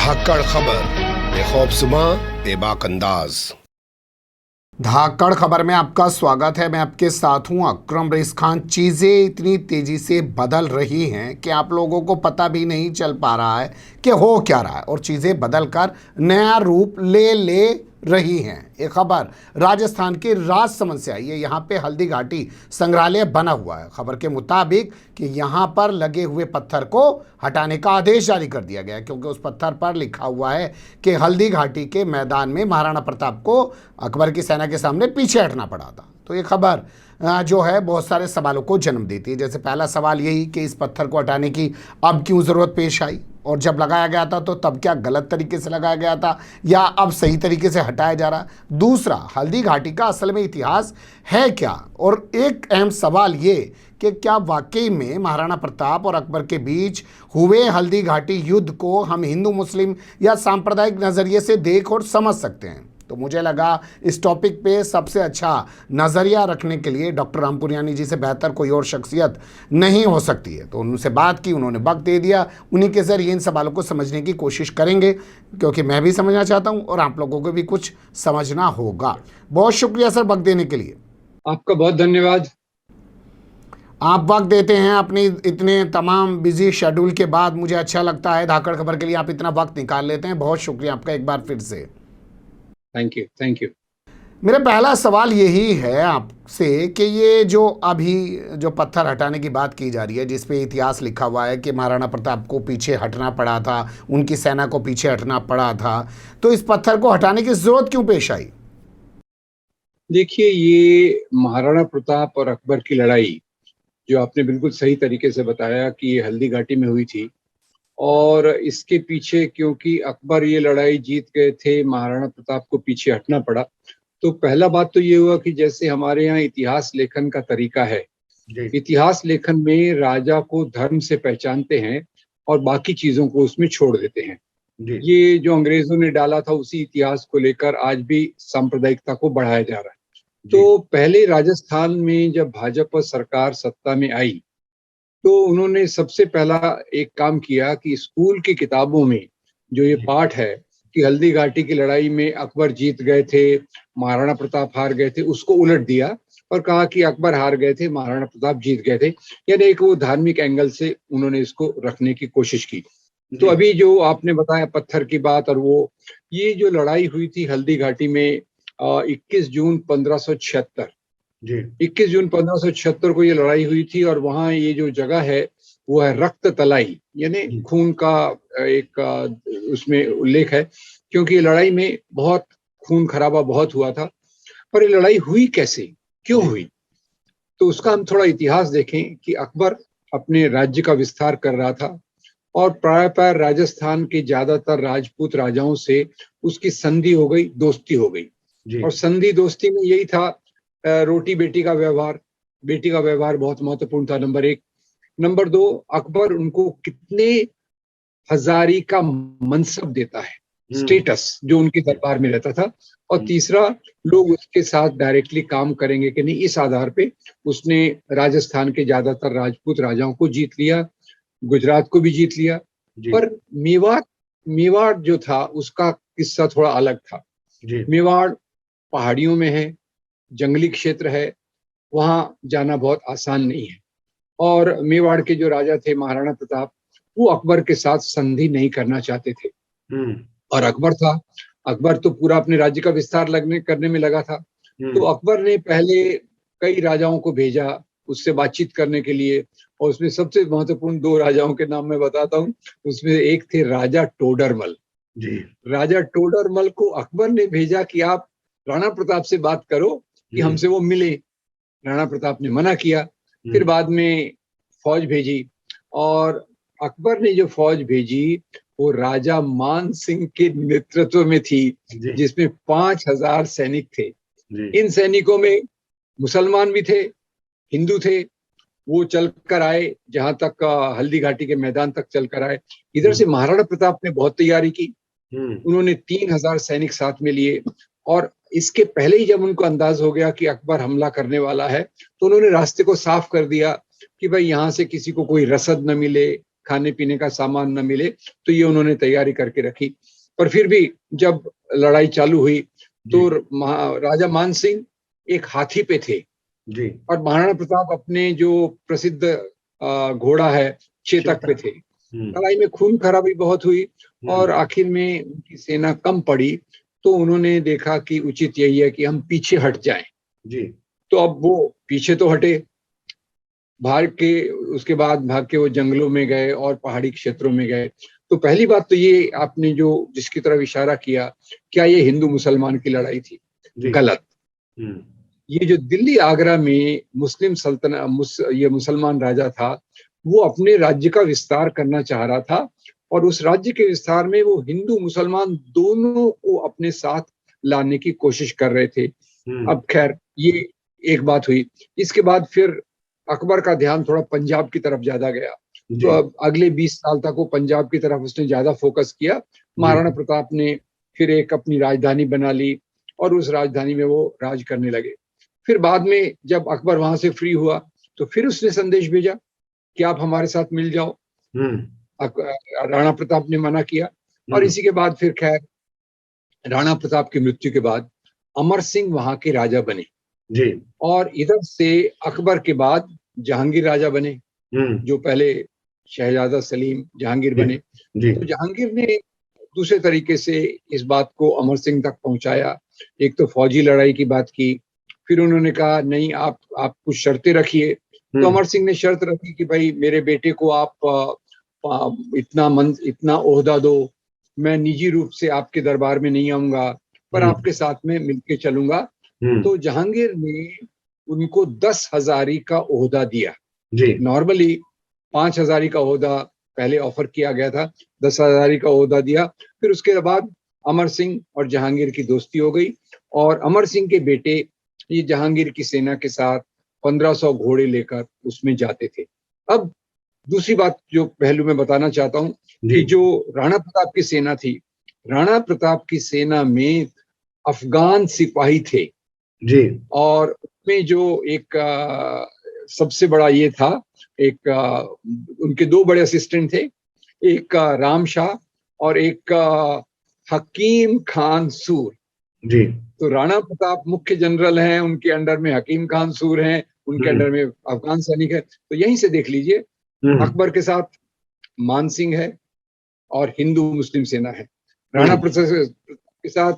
धाकड़ खबर, बेखौफज़ुमा बेबाक अंदाज। धाकड़ खबर में आपका स्वागत है। मैं आपके साथ हूं अकरम रईस खान। चीज़ें इतनी तेज़ी से बदल रही हैं कि आप लोगों को पता भी नहीं चल पा रहा है कि हो क्या रहा है, और चीज़ें बदल कर नया रूप ले रही हैं। एक खबर राजस्थान के राजसमंद से आई है। यहाँ पे हल्दी घाटी संग्रहालय बना हुआ है। खबर के मुताबिक कि यहाँ पर लगे हुए पत्थर को हटाने का आदेश जारी कर दिया गया है, क्योंकि उस पत्थर पर लिखा हुआ है कि हल्दी घाटी के मैदान में महाराणा प्रताप को अकबर की सेना के सामने पीछे हटना पड़ा था। तो ये खबर जो है बहुत सारे सवालों को जन्म देती है। जैसे पहला सवाल यही कि इस पत्थर को हटाने की अब क्यों ज़रूरत पेश आई, और जब लगाया गया था तो तब क्या गलत तरीके से लगाया गया था या अब सही तरीके से हटाया जा रहा है। दूसरा, हल्दी घाटी का असल में इतिहास है क्या, और एक अहम सवाल ये कि क्या वाकई में महाराणा प्रताप और अकबर के बीच हुए हल्दी घाटी युद्ध को हम हिंदू मुस्लिम या सांप्रदायिक नज़रिए से देख और समझ सकते हैं। तो मुझे लगा इस टॉपिक पे सबसे अच्छा नज़रिया रखने के लिए डॉक्टर रामपुरियानी जी से बेहतर कोई और शख्सियत नहीं हो सकती है। तो उनसे बात की, उन्होंने वक्त दे दिया। उन्हीं के ज़रिए इन सवालों को समझने की कोशिश करेंगे, क्योंकि मैं भी समझना चाहता हूँ और आप लोगों को भी कुछ समझना होगा। बहुत शुक्रिया सर वक्त देने के लिए। आपका बहुत धन्यवाद। आप वक्त देते हैं अपनी इतने तमाम बिजी शेड्यूल के बाद। मुझे अच्छा लगता है धाकड़ खबर के लिए आप इतना वक्त निकाल लेते हैं। बहुत शुक्रिया आपका एक बार फिर से। Thank you. मेरा पहला सवाल यही है आपसे कि ये जो अभी जो पत्थर हटाने की बात की जा रही है, जिस पे इतिहास लिखा हुआ है कि महाराणा प्रताप को पीछे हटना पड़ा था, उनकी सेना को पीछे हटना पड़ा था, तो इस पत्थर को हटाने की जरूरत क्यों पेश आई? देखिए, ये महाराणा प्रताप और अकबर की लड़ाई जो आपने बिल्कुल सही तरीके से बताया कि ये हल्दी घाटी में हुई थी, और इसके पीछे क्योंकि अकबर ये लड़ाई जीत गए थे, महाराणा प्रताप को पीछे हटना पड़ा। तो पहला बात तो ये हुआ कि जैसे हमारे यहाँ इतिहास लेखन का तरीका है, इतिहास लेखन में राजा को धर्म से पहचानते हैं और बाकी चीजों को उसमें छोड़ देते हैं। ये जो अंग्रेजों ने डाला था उसी इतिहास को लेकर आज भी सांप्रदायिकता को बढ़ाया जा रहा है। तो पहले राजस्थान में जब भाजपा सरकार सत्ता में आई तो उन्होंने सबसे पहला एक काम किया कि स्कूल की किताबों में जो ये पाठ है कि हल्दी घाटी की लड़ाई में अकबर जीत गए थे, महाराणा प्रताप हार गए थे, उसको उलट दिया और कहा कि अकबर हार गए थे, महाराणा प्रताप जीत गए थे। यानी एक वो धार्मिक एंगल से उन्होंने इसको रखने की कोशिश की। तो अभी जो आपने बताया पत्थर की बात, और वो ये जो लड़ाई हुई थी हल्दी घाटी में 21 जून 1576 21 जून 1576 को ये लड़ाई हुई थी, और वहां ये जो जगह है वो है रक्त तलाई, यानी खून का एक उसमें उल्लेख है, क्योंकि ये लड़ाई में बहुत खून खराबा बहुत हुआ था। पर ये लड़ाई हुई कैसे, क्यों हुई, तो उसका हम थोड़ा इतिहास देखें कि अकबर अपने राज्य का विस्तार कर रहा था और प्रायः राजस्थान के ज्यादातर राजपूत राजाओं से उसकी संधि हो गई, दोस्ती हो गई। और संधि दोस्ती में यही था रोटी बेटी का व्यवहार। बेटी का व्यवहार बहुत महत्वपूर्ण था, नंबर एक। नंबर दो, अकबर उनको कितने हजारी का मनसब देता है, स्टेटस जो उनके दरबार में रहता था। और तीसरा, लोग उसके साथ डायरेक्टली काम करेंगे कि नहीं, इस आधार पे उसने राजस्थान के ज्यादातर राजपूत राजाओं को जीत लिया, गुजरात को भी जीत लिया। पर मेवाड़ जो था उसका किस्सा थोड़ा अलग था। मेवाड़ पहाड़ियों में है, जंगली क्षेत्र है, वहां जाना बहुत आसान नहीं है। और मेवाड़ के जो राजा थे महाराणा प्रताप, वो अकबर के साथ संधि नहीं करना चाहते थे। और अकबर तो पूरा अपने राज्य का विस्तार करने में लगा था। तो अकबर ने पहले कई राजाओं को भेजा उससे बातचीत करने के लिए, और उसमें सबसे महत्वपूर्ण दो राजाओं के नाम मैं बताता हूँ। उसमें एक थे राजा टोडरमल। राजा टोडरमल को अकबर ने भेजा कि आप राणा प्रताप से बात करो कि हमसे वो मिले। राणा प्रताप ने मना किया। फिर बाद में फौज भेजी, और अकबर ने जो फौज भेजी वो राजा मान सिंह के नेतृत्व में थी, जिसमें 5000 सैनिक थे। इन सैनिकों में मुसलमान भी थे, हिंदू थे। वो चलकर आए, जहां तक हल्दी घाटी के मैदान तक चलकर आए। इधर से महाराणा प्रताप ने बहुत तैयारी की। उन्होंने 3000 सैनिक साथ में लिए, और इसके पहले ही जब उनको अंदाज हो गया कि अकबर हमला करने वाला है, तो उन्होंने रास्ते को साफ कर दिया कि भाई यहाँ से किसी को कोई रसद न मिले, खाने पीने का सामान न मिले, तो ये उन्होंने तैयारी करके रखी। पर फिर भी जब लड़ाई चालू हुई तो राजा मान सिंह एक हाथी पे थे जी और महाराणा प्रताप अपने जो प्रसिद्ध घोड़ा है चेतक पे थे। लड़ाई में खून खराबी बहुत हुई और आखिर में उनकी सेना कम पड़ी, तो उन्होंने देखा कि उचित यही है कि हम पीछे हट जाएं। जी तो अब वो पीछे तो हटे, उसके बाद भाग के वो जंगलों में गए और पहाड़ी क्षेत्रों में गए। तो पहली बात तो ये आपने जो जिसकी तरफ इशारा किया, क्या ये हिंदू मुसलमान की लड़ाई थी? गलत। ये जो दिल्ली आगरा में मुस्लिम ये मुसलमान राजा था, वो अपने राज्य का विस्तार करना चाह रहा था और उस राज्य के विस्तार में वो हिंदू मुसलमान दोनों को अपने साथ लाने की कोशिश कर रहे थे। अब खैर ये एक बात हुई। इसके बाद फिर अकबर का ध्यान थोड़ा पंजाब की तरफ ज्यादा गया, तो अब अगले 20 साल तक वो पंजाब की तरफ उसने ज्यादा फोकस किया। महाराणा प्रताप ने फिर एक अपनी राजधानी बना ली और उस राजधानी में वो राज करने लगे। फिर बाद में जब अकबर वहां से फ्री हुआ तो फिर उसने संदेश भेजा कि आप हमारे साथ मिल जाओ। राणा प्रताप ने मना किया और इसी के बाद फिर खैर राणा प्रताप की मृत्यु के बाद अमर सिंह वहां के राजा बने जी और इधर से अकबर के बाद जहांगीर राजा बने, जो पहले शहजादा सलीम जहांगीर बने। तो जहांगीर ने दूसरे तरीके से इस बात को अमर सिंह तक पहुंचाया। एक तो फौजी लड़ाई की बात की, फिर उन्होंने कहा नहीं आप कुछ शर्तें रखिए। तो अमर सिंह ने शर्त रखी कि भाई मेरे बेटे को आप इतना ओहदा दो, मैं निजी रूप से आपके दरबार में नहीं आऊंगा पर आपके साथ में मिलके चलूंगा। तो जहांगीर ने उनको 10,000 का ओहदा दिया। नॉर्मली 5,000 का ओहदा पहले ऑफर किया गया था, 10,000 का ओहदा दिया। फिर उसके बाद अमर सिंह और जहांगीर की दोस्ती हो गई और अमर सिंह के बेटे ये जहांगीर की सेना के साथ 1500 घोड़े लेकर उसमें जाते थे। अब दूसरी बात जो पहलू में बताना चाहता हूँ कि जो राणा प्रताप की सेना थी, राणा प्रताप की सेना में अफगान सिपाही थे और उसमें जो एक सबसे बड़ा ये था, उनके 2 बड़े असिस्टेंट थे, एक राम शाह और एक हकीम खान सूर। तो राणा प्रताप मुख्य जनरल हैं, उनके अंडर में हकीम खान सूर हैं, उनके अंडर में अफगान सैनिक है। तो यहीं से देख लीजिए, अकबर के साथ मान सिंह है और हिंदू मुस्लिम सेना है, राणा प्रताप के साथ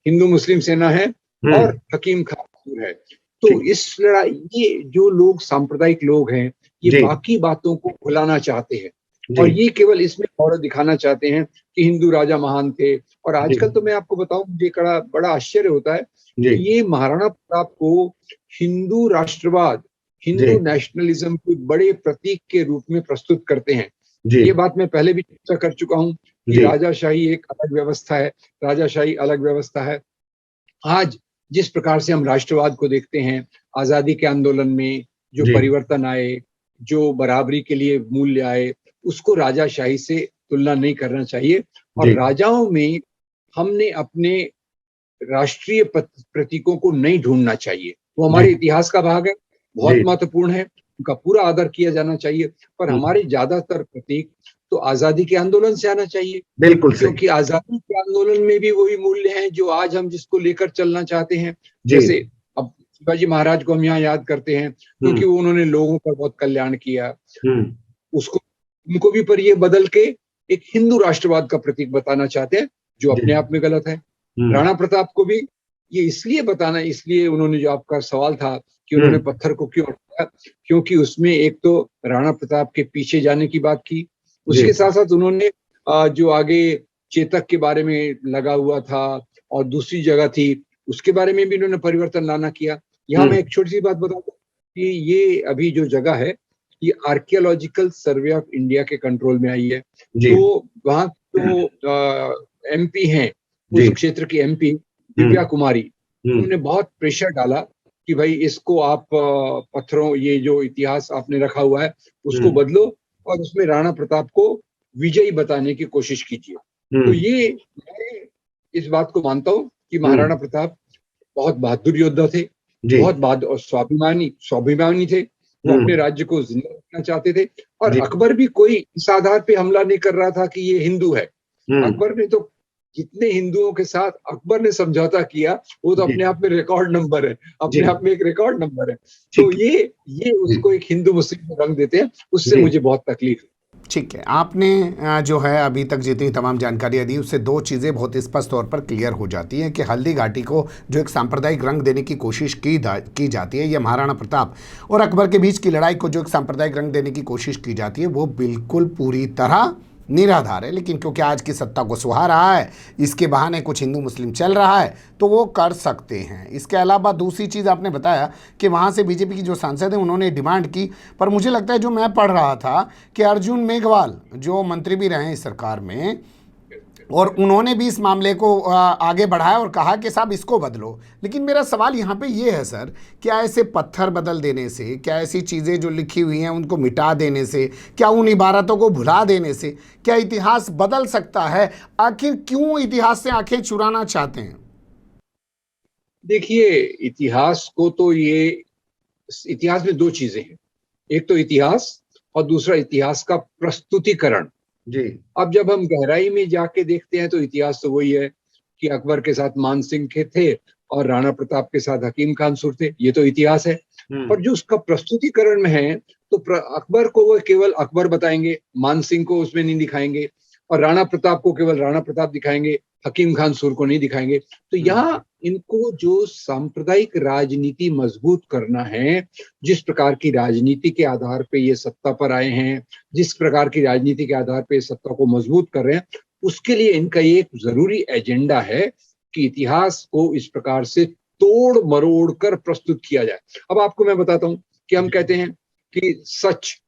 हिंदू मुस्लिम सेना है और हकीम खान सूर है। तो इस लड़ाई, ये जो लोग सांप्रदायिक लोग हैं, ये बाकी बातों को भुलाना चाहते हैं और ये केवल इसमें गौरव दिखाना चाहते हैं कि हिंदू राजा महान थे। और आजकल तो मैं आपको बताऊं, मुझे बड़ा आश्चर्य होता है कि ये महाराणा प्रताप को हिंदू राष्ट्रवाद, हिंदू नेशनलिज्म के बड़े प्रतीक के रूप में प्रस्तुत करते हैं। ये बात मैं पहले भी चर्चा कर चुका हूं कि राजाशाही एक अलग व्यवस्था है, राजाशाही अलग व्यवस्था है। आज जिस प्रकार से हम राष्ट्रवाद को देखते हैं, आजादी के आंदोलन में जो परिवर्तन आए, जो बराबरी के लिए मूल्य आए, उसको राजाशाही से तुलना नहीं करना चाहिए। और राजाओं में हमने अपने राष्ट्रीय प्रतीकों को नहीं ढूंढना चाहिए। वो हमारे इतिहास का भाग है, बहुत महत्वपूर्ण है, उनका पूरा आदर किया जाना चाहिए। पर हमारे ज्यादातर प्रतीक तो आजादी के आंदोलन से आना चाहिए। बिल्कुल, क्योंकि आजादी के आंदोलन में भी वही मूल्य हैं जो आज हम जिसको लेकर चलना चाहते हैं। जैसे अब शिवाजी महाराज को हम यहाँ याद करते हैं क्योंकि उन्होंने लोगों का बहुत कल्याण किया, उसको उनको भी पर ये बदल के एक हिंदू राष्ट्रवाद का प्रतीक बताना चाहते हैं, जो अपने आप में गलत है। राणा प्रताप को भी ये इसलिए उन्होंने, जो आपका सवाल था कि उन्होंने पत्थर को क्यों उठाया, क्योंकि उसमें एक तो राणा प्रताप के पीछे जाने की बात की, उसके साथ साथ उन्होंने जो आगे चेतक के बारे में लगा हुआ था और दूसरी जगह थी, उसके बारे में भी उन्होंने परिवर्तन लाना किया। यहाँ मैं एक छोटी सी बात बता दूं कि ये अभी जो जगह है, ये आर्कियोलॉजिकल सर्वे ऑफ इंडिया के कंट्रोल में आई है। तो वहाँ तो एमपी हैं, उस क्षेत्र की एमपी दिव्या कुमारी, उन्होंने बहुत प्रेशर डाला कि भाई इसको आप पत्थरों, ये जो इतिहास आपने रखा हुआ है उसको बदलो और उसमें राणा प्रताप को विजयी बताने की कोशिश कीजिए। तो ये, मैं इस बात को मानता हूँ कि महाराणा प्रताप बहुत बहादुर योद्धा थे, बहुत बहादुर और स्वाभिमानी थे। वो अपने राज्य को जिंदा करना चाहते थे। और जी। अकबर भी कोई इस आधार पे हमला नहीं कर रहा था कि ये हिंदू है। हम्म। अकबर ने तो जितने हिंदुओं के साथ अकबर ने समझौता किया, वो तो जी। अपने आप में रिकॉर्ड नंबर है, जी। अपने आप में एक रिकॉर्ड नंबर है। तो ठीक है। ये जी। उसको एक हिंदू मुस्लिम में रंग देते हैं, उससे जी। मुझे बहुत तकलीफ है। ठीक है, आपने जो है अभी तक जितनी तमाम जानकारियाँ दी उससे दो चीज़ें बहुत स्पष्ट तौर पर क्लियर हो जाती हैं कि हल्दी घाटी को जो एक सांप्रदायिक रंग देने की कोशिश की जाती है, यह महाराणा प्रताप और अकबर के बीच की लड़ाई को जो एक सांप्रदायिक रंग देने की कोशिश की जाती है, वो बिल्कुल पूरी तरह निराधार है। लेकिन क्योंकि आज की सत्ता को सुहा रहा है, इसके बहाने कुछ हिंदू मुस्लिम चल रहा है, तो वो कर सकते हैं। इसके अलावा दूसरी चीज़ आपने बताया कि वहाँ से बीजेपी की जो सांसद हैं उन्होंने डिमांड की, पर मुझे लगता है जो मैं पढ़ रहा था कि अर्जुन मेघवाल जो मंत्री भी रहे हैं इस सरकार में, और उन्होंने भी इस मामले को आगे बढ़ाया और कहा कि साहब इसको बदलो। लेकिन मेरा सवाल यहाँ पे ये है सर, क्या ऐसे पत्थर बदल देने से, क्या ऐसी चीज़ें जो लिखी हुई हैं उनको मिटा देने से, क्या उन इबारतों को भुला देने से क्या इतिहास बदल सकता है? आखिर क्यों इतिहास से आंखें चुराना चाहते हैं? देखिए, इतिहास को तो ये इतिहास में दो चीजें हैं, एक तो इतिहास और दूसरा इतिहास का प्रस्तुतिकरण। जी। अब जब हम गहराई में जाके देखते हैं तो इतिहास तो वही है कि अकबर के साथ मान सिंह के थे और राणा प्रताप के साथ हकीम खान सुर थे, ये तो इतिहास है। पर जो उसका प्रस्तुतिकरण में है, तो अकबर को वो केवल अकबर बताएंगे, मान सिंह को उसमें नहीं दिखाएंगे, और राणा प्रताप को केवल राणा प्रताप दिखाएंगे, हकीम खान सुर को नहीं दिखाएंगे। तो यहाँ इनको जो सांप्रदायिक राजनीति मजबूत करना है, जिस प्रकार की राजनीति के आधार पे ये सत्ता पर आए हैं, जिस प्रकार की राजनीति के आधार पे सत्ता को मजबूत कर रहे हैं, उसके लिए इनका ये एक जरूरी एजेंडा है कि इतिहास को इस प्रकार से तोड़ मरोड़ कर प्रस्तुत किया जाए। अब आपको मैं बताता हूं कि हम कहते हैं कि सच,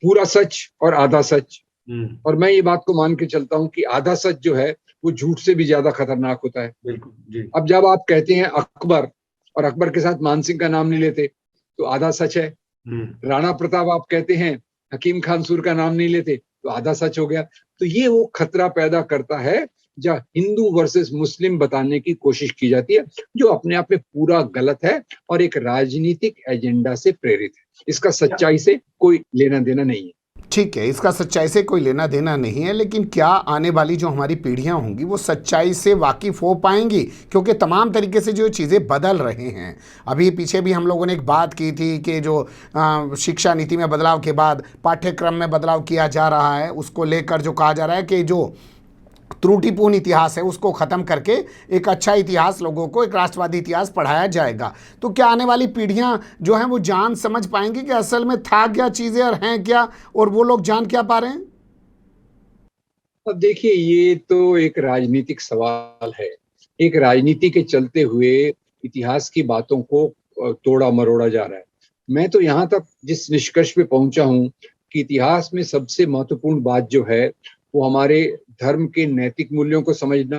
पूरा सच और आधा सच, और मैं ये बात को मान के चलता हूं कि आधा सच जो है वो झूठ से भी ज्यादा खतरनाक होता है। बिल्कुल जी। अब जब आप कहते हैं अकबर और अकबर के साथ मान सिंह का नाम नहीं लेते, तो आधा सच है। राणा प्रताप आप कहते हैं, हकीम खान सुर का नाम नहीं लेते, तो आधा सच हो गया। तो ये वो खतरा पैदा करता है जहाँ हिंदू वर्सेस मुस्लिम बताने की कोशिश की जाती है, जो अपने आप में पूरा गलत है और एक राजनीतिक एजेंडा से प्रेरित है। इसका सच्चाई से कोई लेना देना नहीं है। ठीक है, इसका सच्चाई से कोई लेना देना नहीं है, लेकिन क्या आने वाली जो हमारी पीढ़ियां होंगी वो सच्चाई से वाकिफ़ हो पाएंगी? क्योंकि तमाम तरीके से जो चीज़ें बदल रहे हैं, अभी पीछे भी हम लोगों ने एक बात की थी कि जो शिक्षा नीति में बदलाव के बाद पाठ्यक्रम में बदलाव किया जा रहा है, उसको लेकर जो कहा जा रहा है कि जो त्रुटिपूर्ण इतिहास है उसको ख़त्म करके एक अच्छा इतिहास, लोगों को एक राष्ट्रवादी इतिहास पढ़ाया जाएगा। तो क्या आने वाली पीढ़ियां जो हैं वो जान समझ पाएंगी कि असल में था क्या चीज़ें और हैं क्या, और वो लोग जान क्या पा रहे हैं? अब देखिए, ये तो एक राजनीतिक सवाल है। एक राजनीति के चलते हुए इतिहास की बातों को तोड़ा मरोड़ा जा रहा है। मैं तो यहाँ तक जिस निष्कर्ष पे पहुंचा हूँ कि इतिहास में सबसे महत्वपूर्ण बात जो है वो हमारे धर्म के नैतिक मूल्यों को समझना,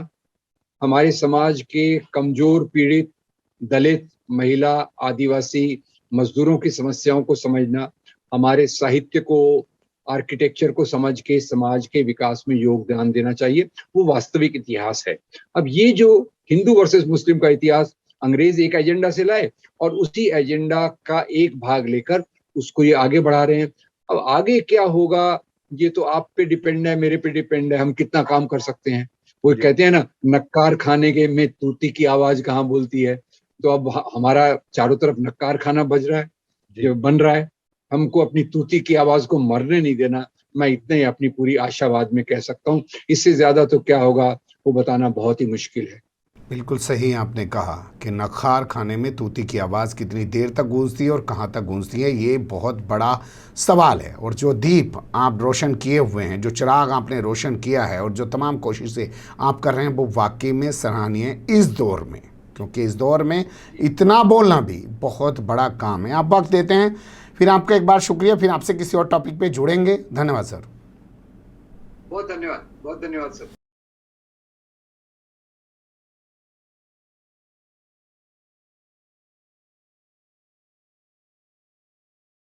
हमारे समाज के कमजोर, पीड़ित, दलित, महिला, आदिवासी, मजदूरों की समस्याओं को समझना, हमारे साहित्य को, आर्किटेक्चर को समझ के समाज के विकास में योगदान देना चाहिए, वो वास्तविक इतिहास है। अब ये जो हिंदू वर्सेस मुस्लिम का इतिहास अंग्रेज एक एजेंडा से लाए और उसी एजेंडा का एक भाग लेकर उसको ये आगे बढ़ा रहे हैं। अब आगे क्या होगा, ये तो आप पे डिपेंड है, मेरे पे डिपेंड है, हम कितना काम कर सकते हैं। वो कहते हैं ना, नक्कार खाने के में तूती की आवाज कहाँ बोलती है। तो अब हमारा चारों तरफ नक्कार खाना बज रहा है, जो बन रहा है। हमको अपनी तूती की आवाज को मरने नहीं देना, मैं इतने ही अपनी पूरी आशावाद में कह सकता हूँ। इससे ज्यादा तो क्या होगा वो बताना बहुत ही मुश्किल है। बिल्कुल सही आपने कहा कि नखार खाने में तूती की आवाज़ कितनी देर तक गूंजती है और कहाँ तक गूंजती है, ये बहुत बड़ा सवाल है। और जो दीप आप रोशन किए हुए हैं, जो चिराग आपने रोशन किया है और जो तमाम कोशिशें आप कर रहे हैं, वो वाकई में सराहनीय है इस दौर में, क्योंकि इस दौर में इतना बोलना भी बहुत बड़ा काम है। आप वक्त देते हैं, फिर आपका एक बार शुक्रिया, फिर आपसे किसी और टॉपिक पे जुड़ेंगे। धन्यवाद सर। बहुत धन्यवाद, बहुत धन्यवाद सर।